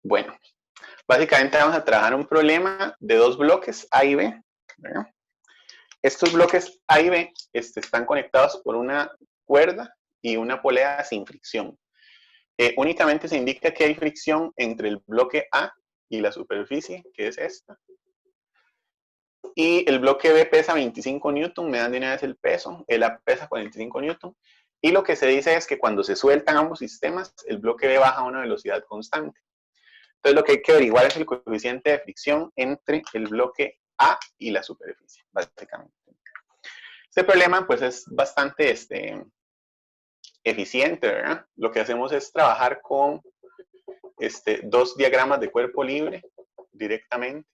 Bueno, básicamente vamos a trabajar un problema de dos bloques A y B, ¿verdad? Estos bloques A y B están conectados por una cuerda y una polea sin fricción. Únicamente se indica que hay fricción entre el bloque A y la superficie, que es esta. Y el bloque B pesa 25 newton, me dan de una vez el peso, el A pesa 45 newton. Y lo que se dice es que cuando se sueltan ambos sistemas, el bloque B baja a una velocidad constante. Entonces lo que hay que averiguar es el coeficiente de fricción entre el bloque A y la superficie, básicamente. Este problema pues es bastante eficiente, ¿verdad? Lo que hacemos es trabajar con dos diagramas de cuerpo libre directamente.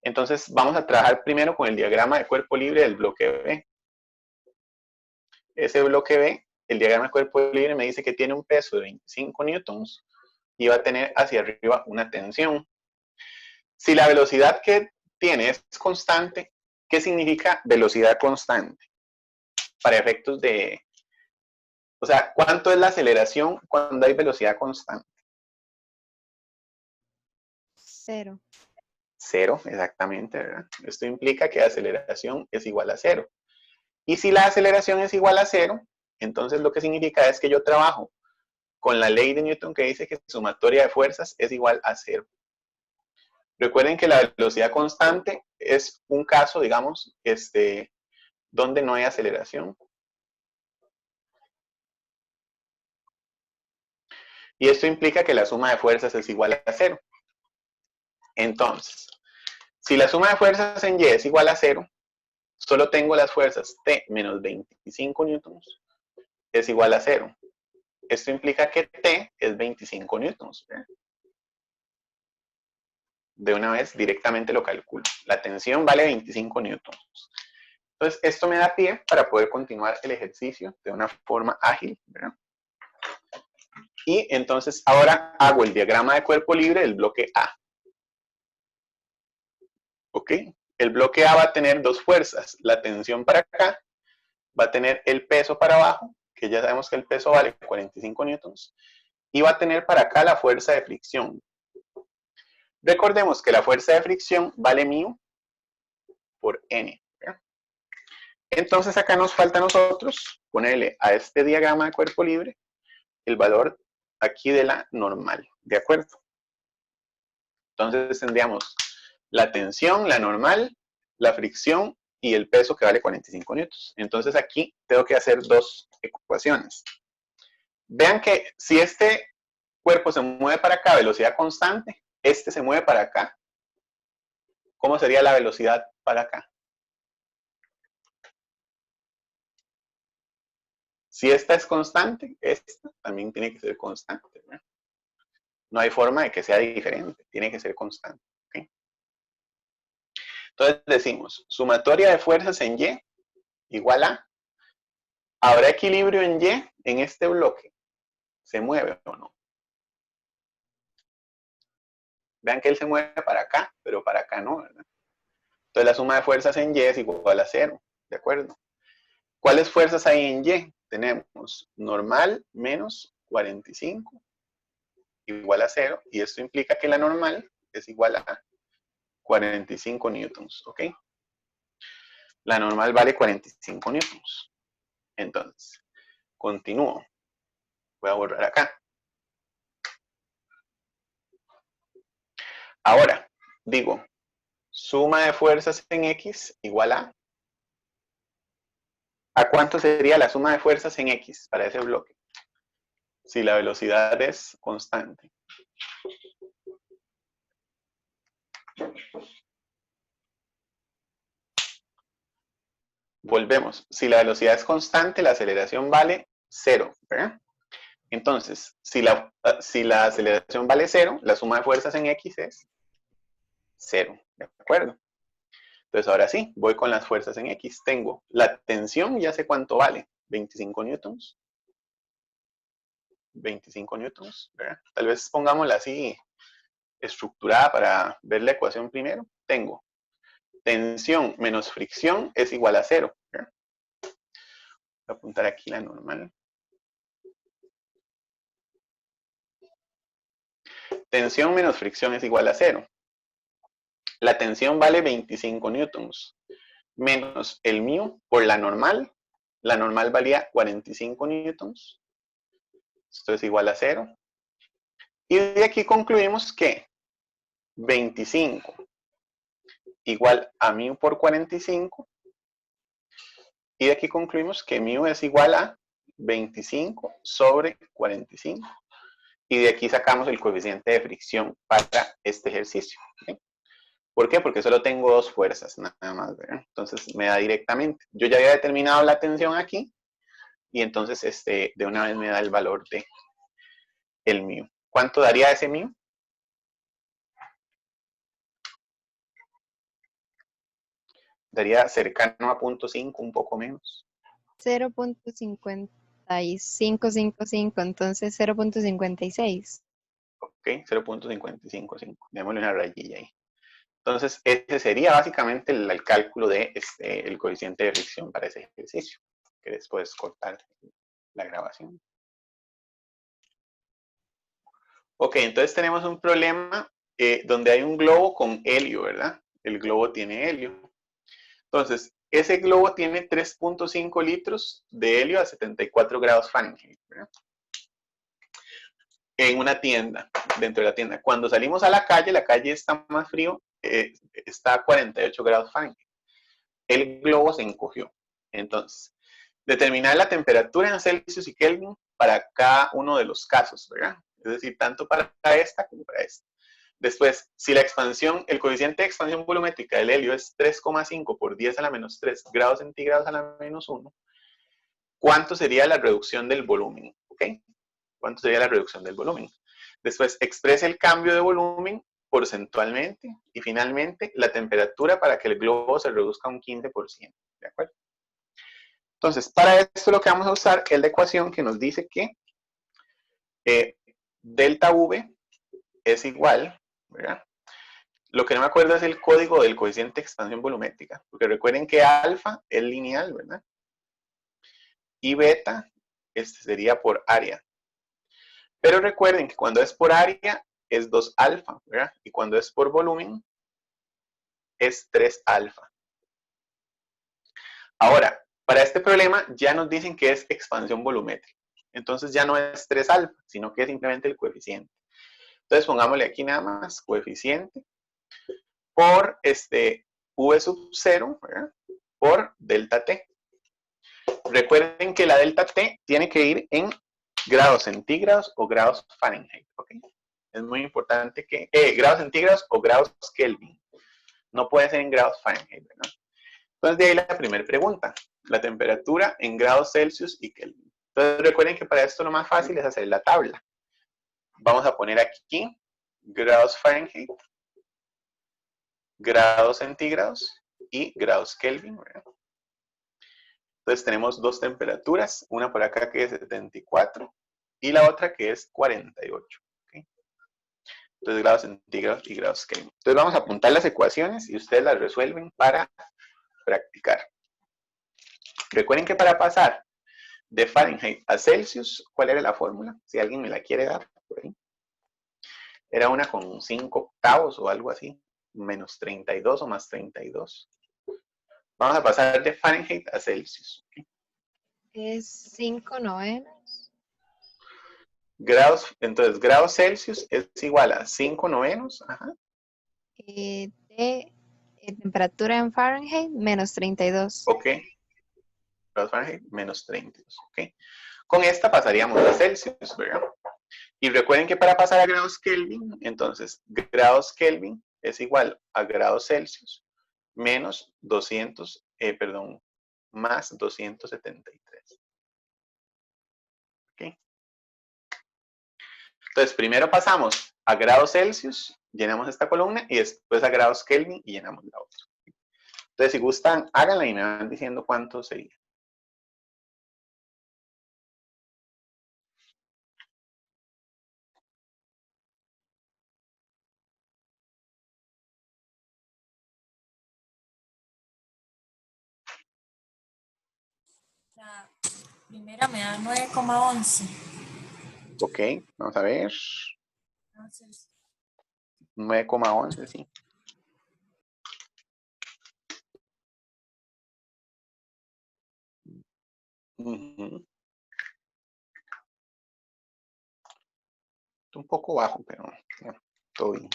Entonces vamos a trabajar primero con el diagrama de cuerpo libre del bloque B. Ese bloque B, el diagrama de cuerpo libre me dice que tiene un peso de 25 newtons y va a tener hacia arriba una tensión. Si la velocidad que tiene es constante, ¿qué significa velocidad constante? Para efectos de, o sea, ¿cuánto es la aceleración cuando hay velocidad constante? 0. 0, exactamente, ¿verdad? Esto implica que la aceleración es igual a 0. Y si la aceleración es igual a 0, entonces lo que significa es que yo trabajo con la ley de Newton que dice que sumatoria de fuerzas es igual a 0. Recuerden que la velocidad constante es un caso, digamos, donde no hay aceleración. Y esto implica que la suma de fuerzas es igual a 0. Entonces, si la suma de fuerzas en Y es igual a 0, solo tengo las fuerzas T menos 25 newtons es igual a 0. Esto implica que T es 25 newtons. De una vez directamente lo calculo. La tensión vale 25 newtons. Entonces, esto me da pie para poder continuar el ejercicio de una forma ágil, ¿verdad? Y entonces ahora hago el diagrama de cuerpo libre del bloque A. ¿Ok? El bloque A va a tener dos fuerzas. La tensión para acá va a tener el peso para abajo, que ya sabemos que el peso vale 45 newtons. Y va a tener para acá la fuerza de fricción. Recordemos que la fuerza de fricción vale μ por N. ¿verdad? Entonces acá nos falta a nosotros ponerle a este diagrama de cuerpo libre el valor aquí de la normal, ¿de acuerdo? Entonces tendríamos la tensión, la normal, la fricción y el peso que vale 45 newtons. Entonces aquí tengo que hacer dos ecuaciones. Vean que si este cuerpo se mueve para acá a velocidad constante, este se mueve para acá. ¿Cómo sería la velocidad para acá? Si esta es constante, esta también tiene que ser constante. ¿no? No hay forma de que sea diferente, tiene que ser constante. ¿okay? Entonces decimos, sumatoria de fuerzas en Y igual a, ¿habrá equilibrio en Y en este bloque? ¿Se mueve o no? Vean que él se mueve para acá, pero para acá no, ¿verdad? Entonces la suma de fuerzas en Y es igual a 0, ¿de acuerdo? ¿Cuáles fuerzas hay en Y? Tenemos normal menos 45 igual a 0, y esto implica que la normal es igual a 45 newtons, ¿ok? La normal vale 45 newtons. Entonces, continúo. Voy a borrar acá. Ahora, digo, suma de fuerzas en X igual ¿a cuánto sería la suma de fuerzas en X para ese bloque? Si la velocidad es constante. Volvemos. Si la velocidad es constante, la aceleración vale 0. ¿verdad? Entonces, si la aceleración vale 0, la suma de fuerzas en X es 0. ¿De acuerdo? Entonces, ahora sí, voy con las fuerzas en X. Tengo la tensión, ya sé cuánto vale. 25 newtons. 25 newtons, ¿verdad? Tal vez pongámosla así estructurada para ver la ecuación primero. Tengo tensión menos fricción es igual a 0. ¿verdad? Voy a apuntar aquí la normal. tensión menos fricción es igual a 0. La tensión vale 25 newtons, menos el mu por la normal valía 45 newtons, esto es igual a 0. Y de aquí concluimos que 25 igual a mu por 45, y de aquí concluimos que mu es igual a 25 sobre 45, y de aquí sacamos el coeficiente de fricción para este ejercicio. ¿Okay? ¿Por qué? Porque solo tengo dos fuerzas, nada más, ¿verdad? Entonces me da directamente. Yo ya había determinado la tensión aquí, y entonces de una vez me da el valor de el mu. ¿Cuánto daría ese mu? Daría cercano a 0.5, un poco menos. 0.5555, entonces 0.56. Ok, 0.555. Démosle una rayilla ahí. Entonces, ese sería básicamente el cálculo de el coeficiente de fricción para ese ejercicio. Que después cortar la grabación. Ok, entonces tenemos un problema donde hay un globo con helio, ¿verdad? El globo tiene helio. Entonces, ese globo tiene 3.5 litros de helio a 74 grados Fahrenheit, ¿verdad? En una tienda, dentro de la tienda. Cuando salimos a la calle está más frío, está a 48 grados Fahrenheit. El globo se encogió. Entonces, determinar la temperatura en Celsius y Kelvin para cada uno de los casos, ¿verdad? Es decir, tanto para esta como para esta. Después, si la expansión, el coeficiente de expansión volumétrica del helio es 3,5 por 10 a la menos 3 grados centígrados a la menos 1, ¿cuánto sería la reducción del volumen? ¿Ok? ¿Cuánto sería la reducción del volumen? Después, exprese el cambio de volumen porcentualmente y finalmente la temperatura para que el globo se reduzca un 15%. ¿De acuerdo? Entonces, para esto lo que vamos a usar es la ecuación que nos dice que delta V es igual, ¿verdad? Lo que no me acuerdo es el código del coeficiente de expansión volumétrica, porque recuerden que alfa es lineal, ¿verdad? Y beta sería por área. Pero recuerden que cuando es por área es 2 alfa, ¿verdad? Y cuando es por volumen es 3 alfa. Ahora, para este problema ya nos dicen que es expansión volumétrica. Entonces ya no es 3 alfa, sino que es simplemente el coeficiente. Entonces pongámosle aquí nada más coeficiente por V sub 0, ¿verdad? Por delta T. Recuerden que la delta T tiene que ir en grados centígrados o grados Fahrenheit, ¿ok? Es muy importante que, grados centígrados o grados Kelvin. No puede ser en grados Fahrenheit, ¿verdad? Entonces de ahí la primera pregunta, la temperatura en grados Celsius y Kelvin. Entonces recuerden que para esto lo más fácil es hacer la tabla. Vamos a poner aquí grados Fahrenheit, grados centígrados y grados Kelvin, ¿verdad? Entonces tenemos dos temperaturas, una por acá que es 74 y la otra que es 48. ¿Okay? Entonces grados centígrados y grados Kelvin. Entonces vamos a apuntar las ecuaciones y ustedes las resuelven para practicar. Recuerden que para pasar de Fahrenheit a Celsius, ¿cuál era la fórmula? Si alguien me la quiere dar por ahí. Era una con 5 octavos o algo así, menos 32 o más 32. Vamos a pasar de Fahrenheit a Celsius. ¿Okay? Es 5 novenos. Grados, entonces, grados Celsius es igual a 5 novenos. Ajá. De temperatura en Fahrenheit, menos 32. Ok. Grados Fahrenheit, menos 32. Ok. Con esta pasaríamos a Celsius, ¿verdad? Y recuerden que para pasar a grados Kelvin, entonces, grados Kelvin es igual a grados Celsius menos 200, más 273. ¿Ok? Entonces, primero pasamos a grados Celsius, llenamos esta columna, y después a grados Kelvin y llenamos la otra. Entonces, si gustan, háganla y me van diciendo cuánto sería. La primera me da 9,11. Ok, vamos a ver. 9,11, sí. Ujú. Un poco bajo, pero bueno, todo bien.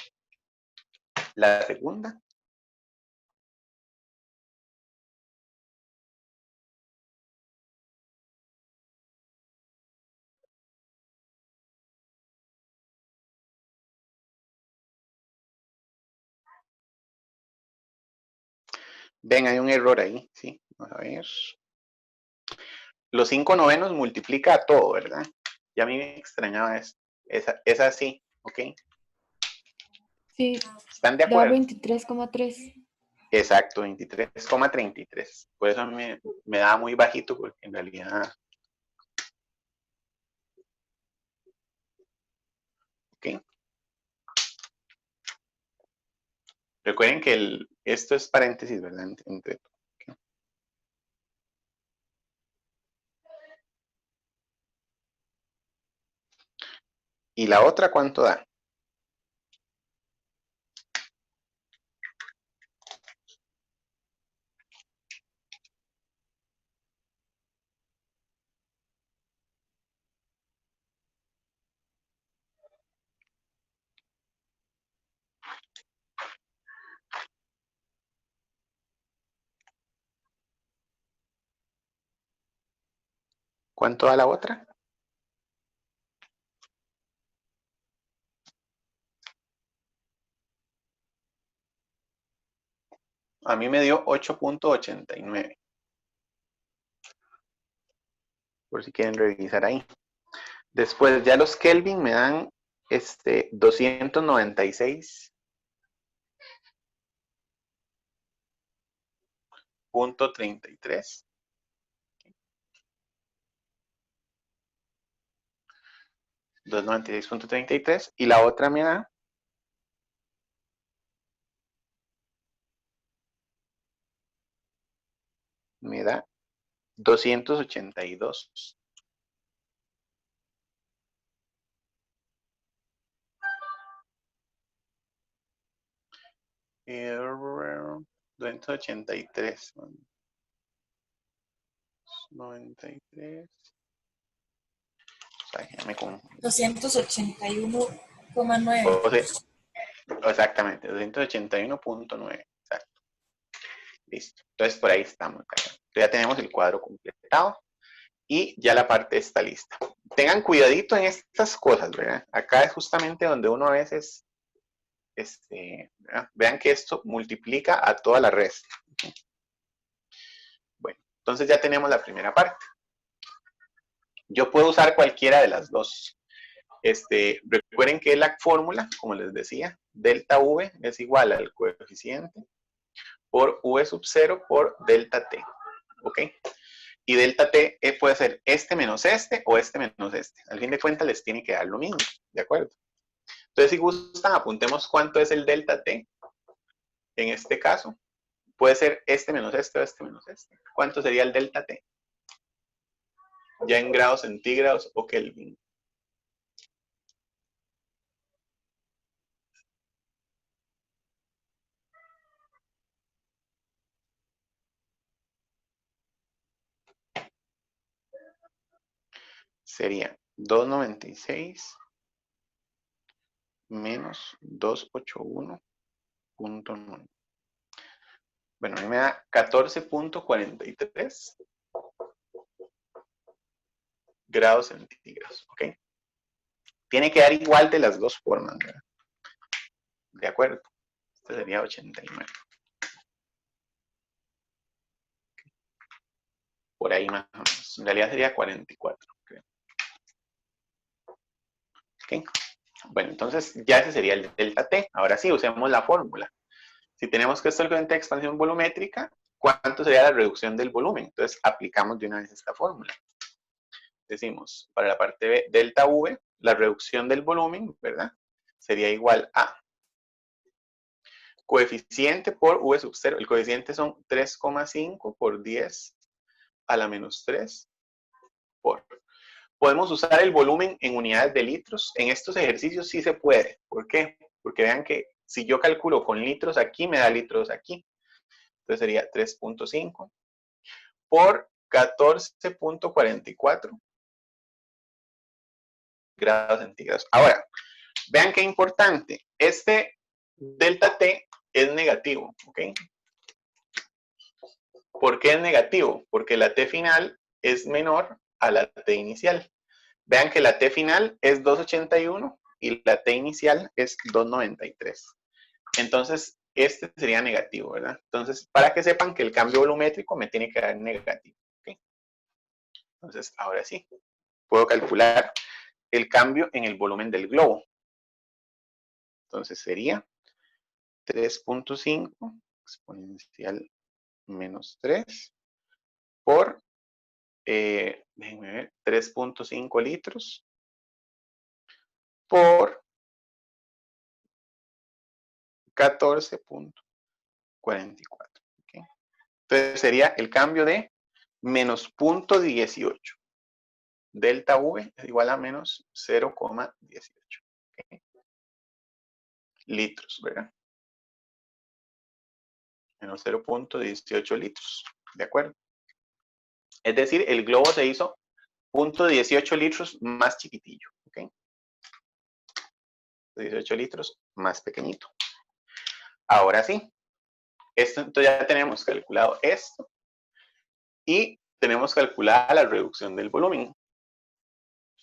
La segunda. Ven, hay un error ahí, sí. Vamos a ver. Los 5/9 multiplica a todo, ¿verdad? Ya a mí me extrañaba esto. Es así, ¿ok? Sí, ¿Están de da acuerdo? 23,3. Exacto, 23,33. Por eso a mí me daba muy bajito, porque en realidad... ¿Ok? Recuerden que esto es paréntesis, ¿verdad? Entre ¿okay? ¿Y la otra cuánto da? ¿Cuánto da la otra? A mí me dio 8,89. Por si quieren revisar ahí. Después ya los Kelvin me dan 296,33. 296,33. Y la otra me da 282. Error 283. 93. Ay, ya me confundí. 281,9. Exactamente, 281,9. Exacto. Listo. Entonces por ahí estamos. Ya tenemos el cuadro completado y ya la parte está lista. Tengan cuidadito en estas cosas, ¿verdad? Acá es justamente donde uno a veces, vean que esto multiplica a toda la resta. Bueno, entonces ya tenemos la primera parte. Yo puedo usar cualquiera de las dos. Recuerden que la fórmula, como les decía, delta V es igual al coeficiente por V sub 0 por delta T. ¿Ok? Y delta T puede ser este menos este o este menos este. Al fin de cuentas les tiene que dar lo mismo. ¿De acuerdo? Entonces, si gustan, apuntemos cuánto es el delta T. En este caso, puede ser este menos este o este menos este. ¿Cuánto sería el delta T? Ya en grados centígrados o Kelvin. Sería 296 menos 281,9. Bueno, a mí me da 14,43 grados centígrados, ¿ok? Tiene que dar igual de las dos formas, ¿verdad? De acuerdo. Este sería 89. Por ahí más o menos. En realidad sería 44, creo. ¿Ok? Bueno, entonces ya ese sería el delta T. Ahora sí, usemos la fórmula. Si tenemos que esto es el coeficiente de expansión volumétrica, ¿cuánto sería la reducción del volumen? Entonces aplicamos de una vez esta fórmula. Decimos, para la parte B, delta V, la reducción del volumen, ¿verdad? Sería igual a coeficiente por V sub 0. El coeficiente son 3,5 por 10 a la menos 3 por. Podemos usar el volumen en unidades de litros. En estos ejercicios sí se puede. ¿Por qué? porque vean que si yo calculo con litros aquí, me da litros aquí. Entonces sería 3.5 por 14.44 grados centígrados. Ahora, vean qué importante. Este delta T es negativo, ¿ok? ¿Por qué es negativo? Porque la T final es menor a la T inicial. Vean que la T final es 281 y la T inicial es 293. Entonces, este sería negativo, ¿verdad? Entonces, para que sepan que el cambio volumétrico me tiene que dar negativo. ¿Okay? Entonces, ahora sí, puedo calcular el cambio en el volumen del globo. Entonces, sería 3.5 exponencial menos 3 por, déjenme ver, 3.5 litros por 14.44. ¿Okay? Entonces sería el cambio de menos 0.18. Delta V es igual a menos 0,18. ¿Okay? Litros, ¿verdad? Menos 0.18 litros. ¿De acuerdo? Es decir, el globo se hizo 0.18 litros más chiquitillo. ¿Ok? 18 litros más pequeñito. Ahora sí. Entonces ya tenemos calculado esto. Y tenemos calculada la reducción del volumen.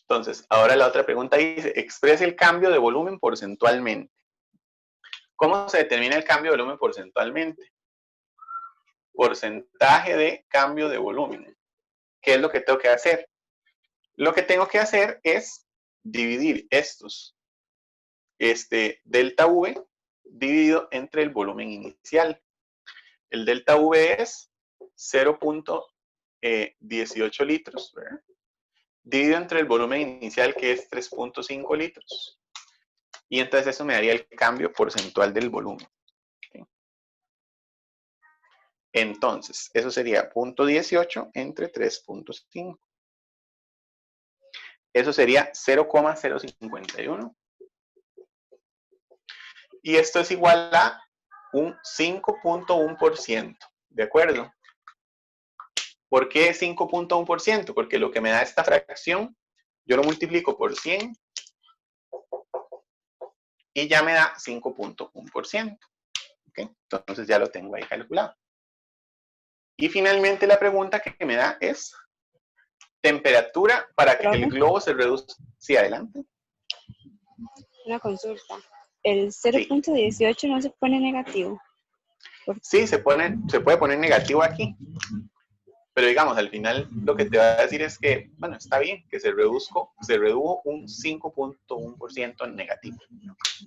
Entonces, ahora la otra pregunta dice, exprese el cambio de volumen porcentualmente. ¿Cómo se determina el cambio de volumen porcentualmente? Porcentaje de cambio de volumen. ¿Qué es lo que tengo que hacer? Lo que tengo que hacer es dividir estos, delta V dividido entre el volumen inicial. El delta V es 0.18 litros, ¿verdad? Dividido entre el volumen inicial que es 3.5 litros. Y entonces eso me daría el cambio porcentual del volumen. ¿Okay? Entonces, eso sería 0.18 entre 3.5. Eso sería 0,051. Y esto es igual a un 5.1%. ¿De acuerdo? ¿Por qué 5.1%? Porque lo que me da esta fracción, yo lo multiplico por 100 y ya me da 5.1%. ¿Okay? Entonces ya lo tengo ahí calculado. Y finalmente la pregunta que me da es temperatura para que el globo se reduzca. Sí, adelante. Una consulta. El 0.18 no se pone negativo. Sí, se puede poner negativo aquí. Pero digamos, al final lo que te va a decir es que, bueno, está bien, que se redujo un 5.1% negativo.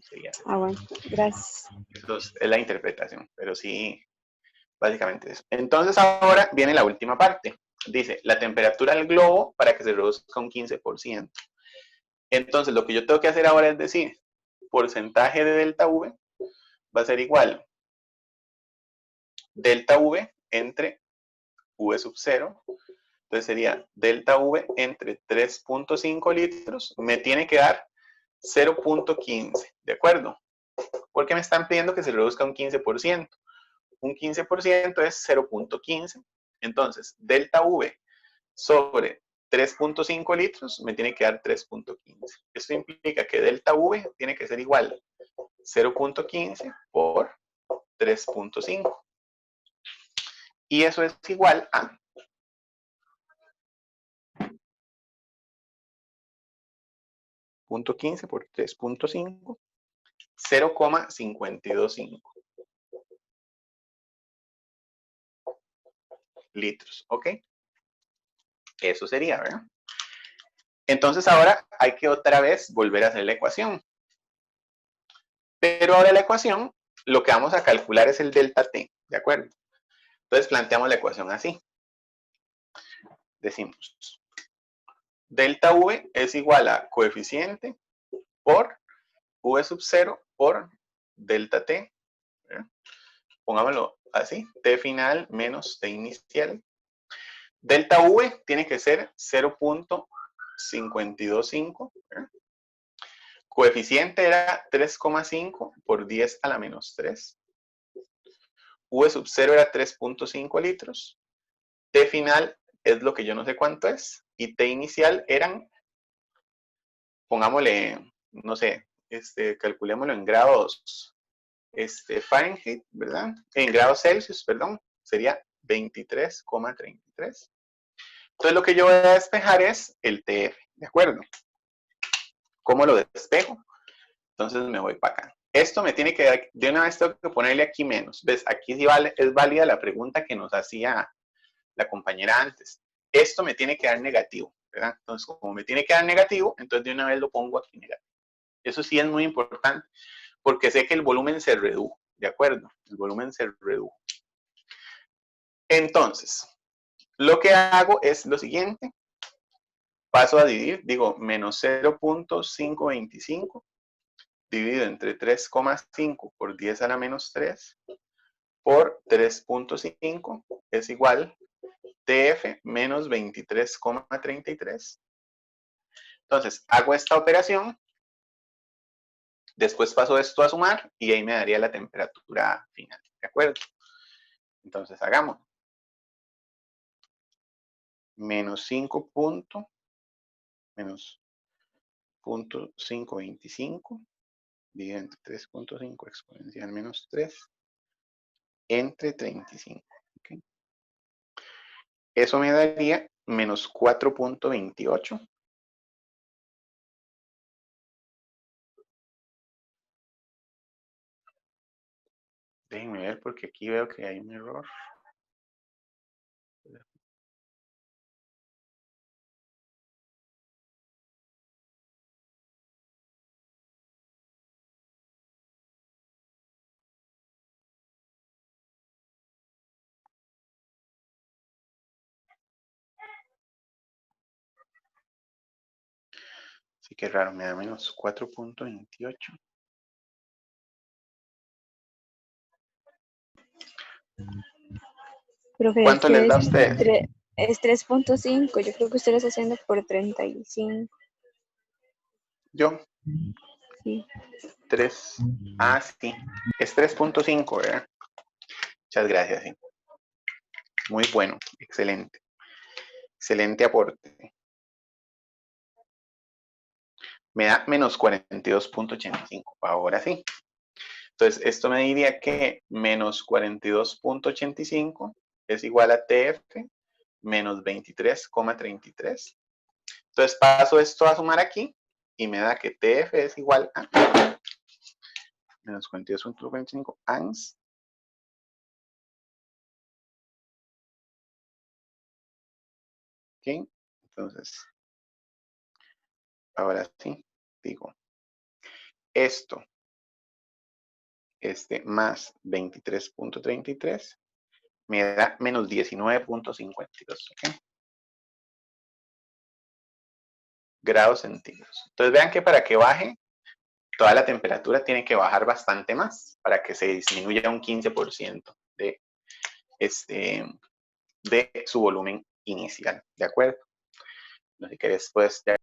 Sería. Bueno, gracias. Entonces, es la interpretación, pero sí, básicamente eso. Entonces ahora viene la última parte. Dice, la temperatura del globo para que se reduzca un 15%. Entonces, lo que yo tengo que hacer ahora es decir, porcentaje de delta V va a ser igual delta V entre V sub 0. Entonces sería delta V entre 3.5 litros, me tiene que dar 0.15, ¿de acuerdo? Porque me están pidiendo que se reduzca un 15%. Un 15% es 0.15. Entonces, delta V sobre 3.5 litros me tiene que dar 3.15. Esto implica que delta V tiene que ser igual 0.15 por 3.5. Y eso es igual a 0.15 por 3.5, 0,525 litros, ¿ok? Eso sería, ¿verdad? Entonces ahora hay que otra vez volver a hacer la ecuación. Pero ahora la ecuación, lo que vamos a calcular es el delta T, ¿de acuerdo? Entonces planteamos la ecuación así. Decimos, delta V es igual a coeficiente por V sub 0 por delta T. ¿Verdad? Pongámoslo así, T final menos T inicial. Delta V tiene que ser 0.525 Coeficiente era 3,5 por 10 a la menos 3. V sub 0 era 3.5 litros. T final es lo que yo no sé cuánto es. Y T inicial eran, pongámosle, no sé, calculémoslo en grados Fahrenheit, ¿verdad? En grados Celsius, perdón, sería 23,33. Entonces lo que yo voy a despejar es el TF, ¿de acuerdo? ¿Cómo lo despejo? Entonces me voy para acá. Esto me tiene que dar, de una vez tengo que ponerle aquí menos. ¿Ves? Aquí sí es válida la pregunta que nos hacía la compañera antes. Esto me tiene que dar negativo, ¿verdad? Entonces, como me tiene que dar negativo, entonces de una vez lo pongo aquí negativo. Eso sí es muy importante, porque sé que el volumen se redujo, ¿de acuerdo? El volumen se redujo. Entonces, lo que hago es lo siguiente. Paso a dividir, digo, menos 0.525 dividido entre 3,5 por 10 a la menos 3 por 3.5 es igual TF menos 23,33. Entonces, hago esta operación, después paso esto a sumar y ahí me daría la temperatura final, ¿de acuerdo? Entonces, hagamos. Menos 5 menos 0.525 dividido entre 3.5 exponencial menos 3 entre 35. ¿Okay? Eso me daría menos 4.28. Déjenme ver porque aquí veo que hay un error. Sí que raro, me da menos 4.28. Profe, ¿Cuánto les da a ustedes? es 3.5. Yo creo que usted lo está haciendo por 35. Yo, Sí. 3. Ah, sí. Es 3.5, ¿verdad? Muchas gracias, sí. Muy bueno, excelente. Excelente aporte. Me da menos 42.85. Ahora sí. Entonces, esto me diría que menos 42.85 es igual a TF menos 23,33. Entonces, paso esto a sumar aquí y me da que TF es igual a menos 42.45 ans. ¿Ok? Entonces, ahora sí, digo, esto, más 23.33, me da menos 19.52, ¿ok? Grados centígrados. Entonces vean que para que baje, toda la temperatura tiene que bajar bastante más para que se disminuya un 15% de su volumen inicial, ¿de acuerdo? Así que después ya